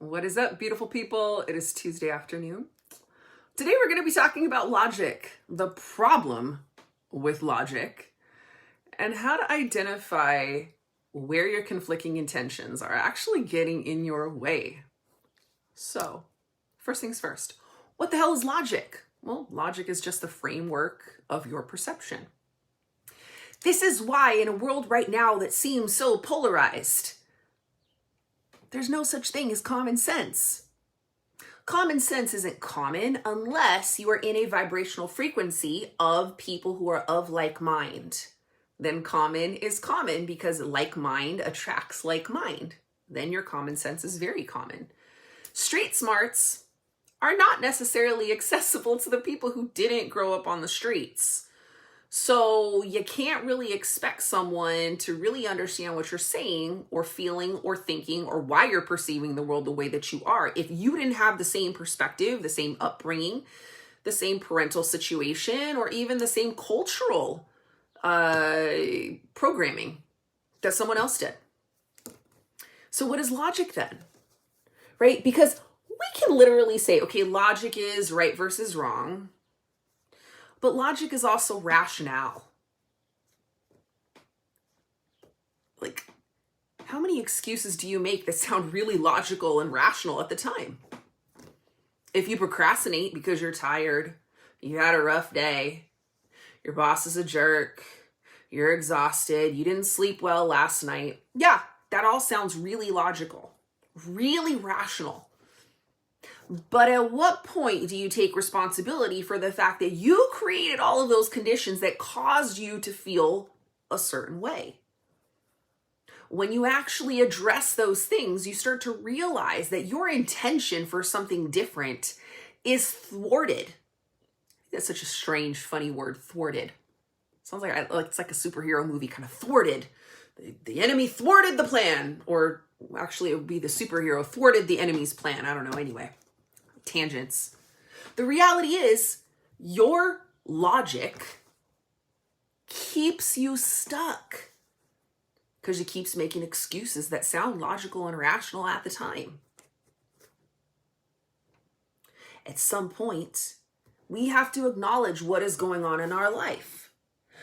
What is up, beautiful people? It is Tuesday afternoon. Today we're going to be talking about logic, the problem with logic, and how to identify where your conflicting intentions are actually getting in your way. So, first things first, what the hell is logic? Well, logic is just the framework of your perception. This is why in a world right now that seems so polarized, there's no such thing as common sense. Common sense isn't common unless you are in a vibrational frequency of people who are of like mind. Then common is common because like mind attracts like mind. Then your common sense is very common. Street smarts are not necessarily accessible to the people who didn't grow up on the streets. So you can't really expect someone to really understand what you're saying or feeling or thinking or why you're perceiving the world the way that you are if you didn't have the same perspective, the same upbringing, the same parental situation, or even the same cultural programming that someone else did. So what is logic then? Right? Because we can literally say, okay, logic is right versus wrong. But logic is also rationale. Like, how many excuses do you make that sound really logical and rational at the time? If you procrastinate because you're tired, you had a rough day, your boss is a jerk, you're exhausted, you didn't sleep well last night. Yeah, that all sounds really logical, really rational. But at what point do you take responsibility for the fact that you created all of those conditions that caused you to feel a certain way? When you actually address those things, you start to realize that your intention for something different is thwarted. That's such a strange, funny word, thwarted. Sounds like it's like a superhero movie, kind of thwarted. The enemy thwarted the plan, or actually it would be the superhero thwarted the enemy's plan. I don't know, anyway. Tangents. The reality is your logic keeps you stuck because it keeps making excuses that sound logical and rational at the time. At some point, we have to acknowledge what is going on in our life.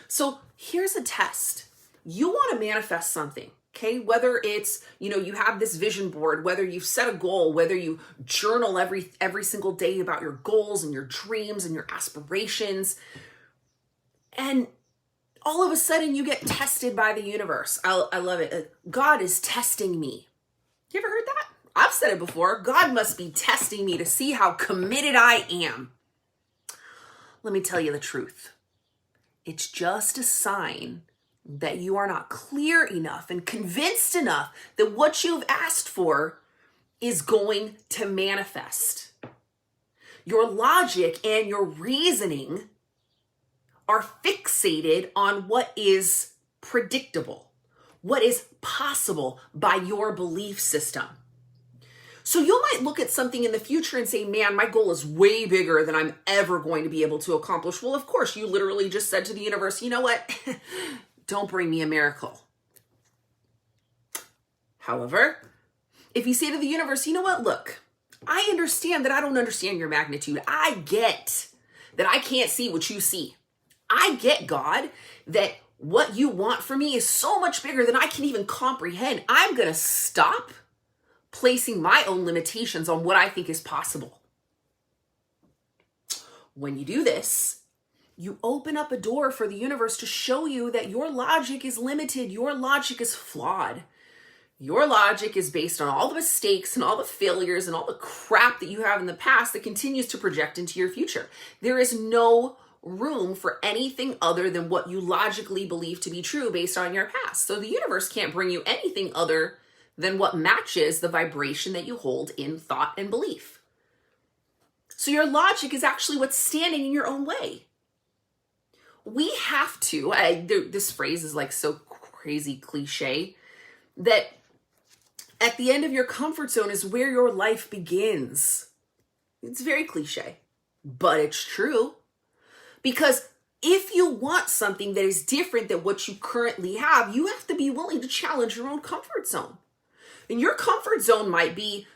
So here's a test. You want to manifest something. Okay, whether it's, you have this vision board, whether you've set a goal, whether you journal every single day about your goals and your dreams and your aspirations, and all of a sudden you get tested by the universe. I love it. God is testing me. You ever heard that? I've said it before. God must be testing me to see how committed I am. Let me tell you the truth. It's just a sign that you are not clear enough and convinced enough that what you've asked for is going to manifest. Your logic and your reasoning are fixated on what is predictable, what is possible by your belief system. So you might look at something in the future and say, man, my goal is way bigger than I'm ever going to be able to accomplish. Well, of course, you literally just said to the universe, you know what? Don't bring me a miracle. However, if you say to the universe, you know what, look, I understand that I don't understand your magnitude. I get that I can't see what you see. I get, God, that what you want for me is so much bigger than I can even comprehend. I'm going to stop placing my own limitations on what I think is possible. When you do this, you open up a door for the universe to show you that your logic is limited. Your logic is flawed. Your logic is based on all the mistakes and all the failures and all the crap that you have in the past that continues to project into your future. There is no room for anything other than what you logically believe to be true based on your past. So the universe can't bring you anything other than what matches the vibration that you hold in thought and belief. So your logic is actually what's standing in your own way. We have to, this phrase is like so crazy cliche, that at the end of your comfort zone is where your life begins. It's very cliche, but it's true. Because if you want something that is different than what you currently have, you have to be willing to challenge your own comfort zone. And your comfort zone might be,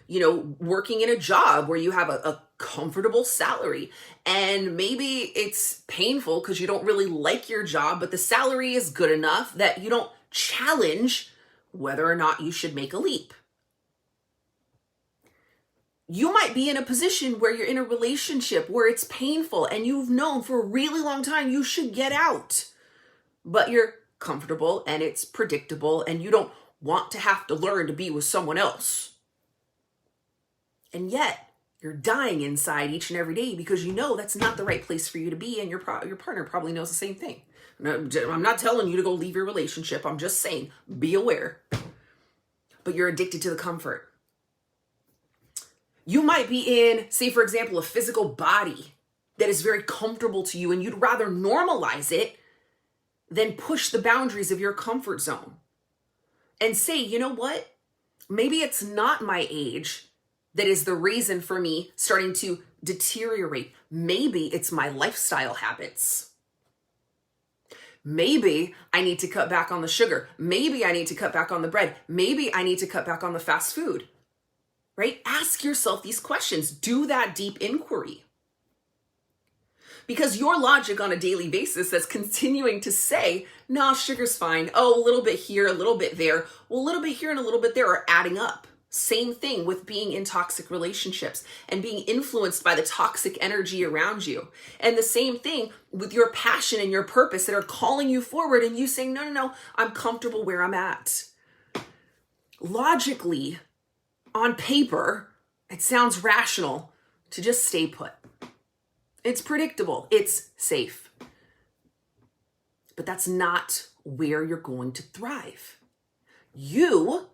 working in a job where you have a comfortable salary. And maybe it's painful because you don't really like your job, but the salary is good enough that you don't challenge whether or not you should make a leap. You might be in a position where you're in a relationship where it's painful and you've known for a really long time you should get out, but you're comfortable and it's predictable and you don't want to have to learn to be with someone else. And yet you're dying inside each and every day because you know that's not the right place for you to be, and your partner probably knows the same thing. I'm not telling you to go leave your relationship. I'm just saying, be aware. But you're addicted to the comfort. You might be in, say, for example, a physical body that is very comfortable to you, and you'd rather normalize it than push the boundaries of your comfort zone. And say, you know what? Maybe it's not my age that is the reason for me starting to deteriorate. Maybe it's my lifestyle habits. Maybe I need to cut back on the sugar. Maybe I need to cut back on the bread. Maybe I need to cut back on the fast food. Right? Ask yourself these questions. Do that deep inquiry. Because your logic on a daily basis that's continuing to say, no, sugar's fine. Oh, a little bit here, a little bit there. Well, a little bit here and a little bit there are adding up. Same thing with being in toxic relationships and being influenced by the toxic energy around you. And the same thing with your passion and your purpose that are calling you forward and you saying, no, I'm comfortable where I'm at. Logically, on paper, it sounds rational to just stay put. It's predictable. It's safe. But that's not where you're going to thrive. You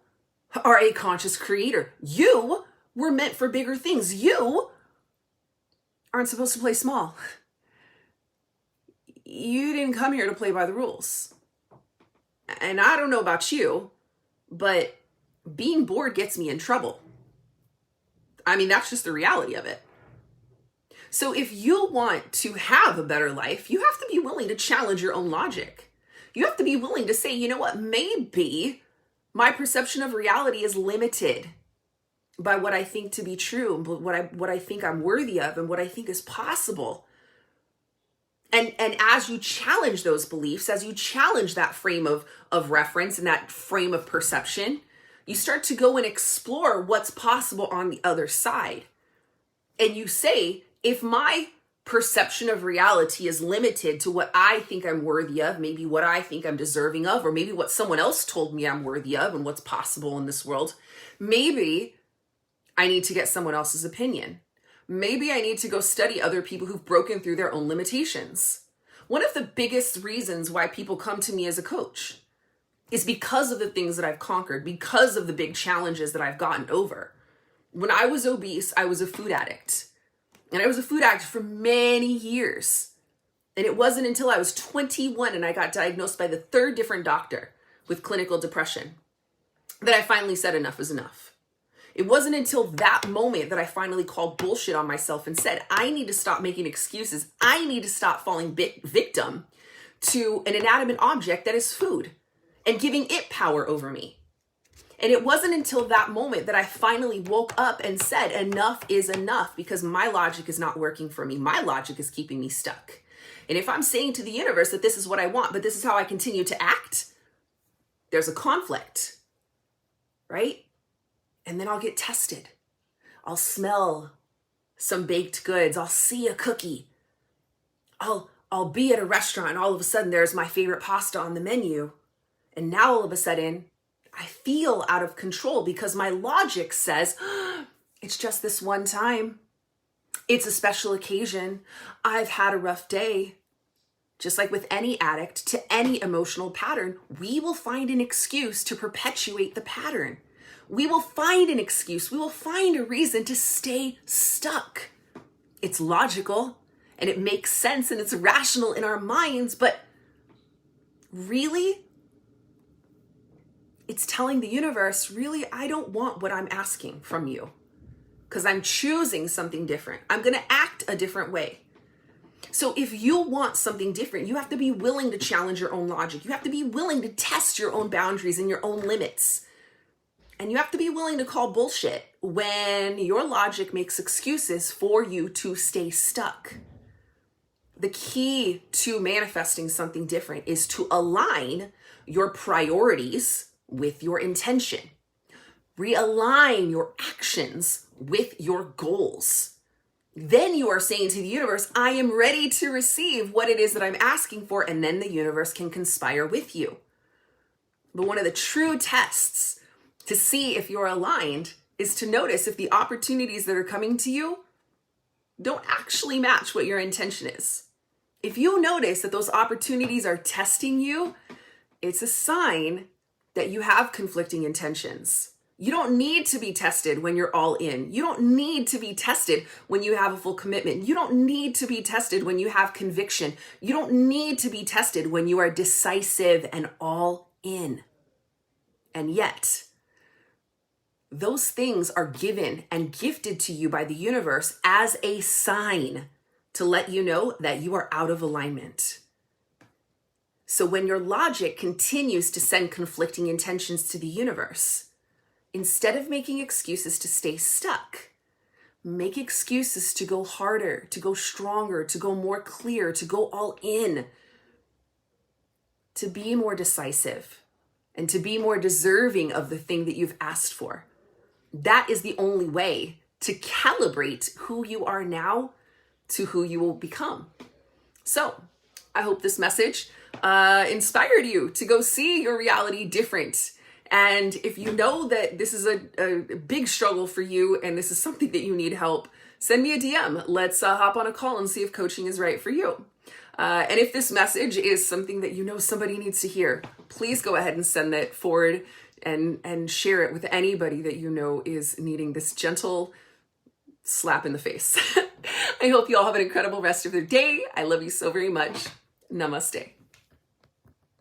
are a conscious creator. You were meant for bigger things. You aren't supposed to play small. You didn't come here to play by the rules. And I don't know about you, but being bored gets me in trouble. I mean, that's just the reality of it. So if you want to have a better life, you have to be willing to challenge your own logic. You have to be willing to say, you know what, maybe my perception of reality is limited by what I think to be true, what I think I'm worthy of, and what I think is possible. And as you challenge those beliefs, as you challenge that frame of reference and that frame of perception, you start to go and explore what's possible on the other side. And you say, if my perception of reality is limited to what I think I'm worthy of, maybe what I think I'm deserving of, or maybe what someone else told me I'm worthy of and what's possible in this world, maybe I need to get someone else's opinion. Maybe I need to go study other people who've broken through their own limitations. One of the biggest reasons why people come to me as a coach is because of the things that I've conquered, because of the big challenges that I've gotten over. When I was obese, I was a food addict. And I was a food addict for many years. And it wasn't until I was 21 and I got diagnosed by the third different doctor with clinical depression that I finally said enough is enough. It wasn't until that moment that I finally called bullshit on myself and said, I need to stop making excuses. I need to stop falling victim to an inanimate object that is food and giving it power over me. And it wasn't until that moment that I finally woke up and said, enough is enough, because my logic is not working for me. My logic is keeping me stuck. And if I'm saying to the universe that this is what I want, but this is how I continue to act, there's a conflict, right? And then I'll get tested. I'll smell some baked goods. I'll see a cookie. I'll be at a restaurant and all of a sudden there's my favorite pasta on the menu. And now all of a sudden, I feel out of control because my logic says, it's just this one time. It's a special occasion. I've had a rough day. Just like with any addict to any emotional pattern, we will find an excuse to perpetuate the pattern. We will find an excuse. We will find a reason to stay stuck. It's logical and it makes sense and it's rational in our minds, but really, it's telling the universe, really, I don't want what I'm asking from you because I'm choosing something different. I'm going to act a different way. So if you want something different, you have to be willing to challenge your own logic. You have to be willing to test your own boundaries and your own limits. And you have to be willing to call bullshit when your logic makes excuses for you to stay stuck. The key to manifesting something different is to align your priorities with your intention. Realign your actions with your goals. Then you are saying to the universe, I am ready to receive what it is that I'm asking for, and then the universe can conspire with you. But one of the true tests to see if you're aligned is to notice if the opportunities that are coming to you don't actually match what your intention is. If you notice that those opportunities are testing you, it's a sign that you have conflicting intentions. You don't need to be tested when you're all in. You don't need to be tested when you have a full commitment. You don't need to be tested when you have conviction. You don't need to be tested when you are decisive and all in. And yet, those things are given and gifted to you by the universe as a sign to let you know that you are out of alignment. So when your logic continues to send conflicting intentions to the universe, instead of making excuses to stay stuck, make excuses to go harder, to go stronger, to go more clear, to go all in, to be more decisive, and to be more deserving of the thing that you've asked for. That is the only way to calibrate who you are now to who you will become. So I hope this message inspired you to go see your reality different. And if you know that this is a big struggle for you and this is something that you need help, send me a DM. Let's hop on a call and see if coaching is right for you. And if this message is something that you know somebody needs to hear, please go ahead and send that forward and share it with anybody that you know is needing this gentle slap in the face. I hope you all have an incredible rest of your day. I love you so very much. Namaste.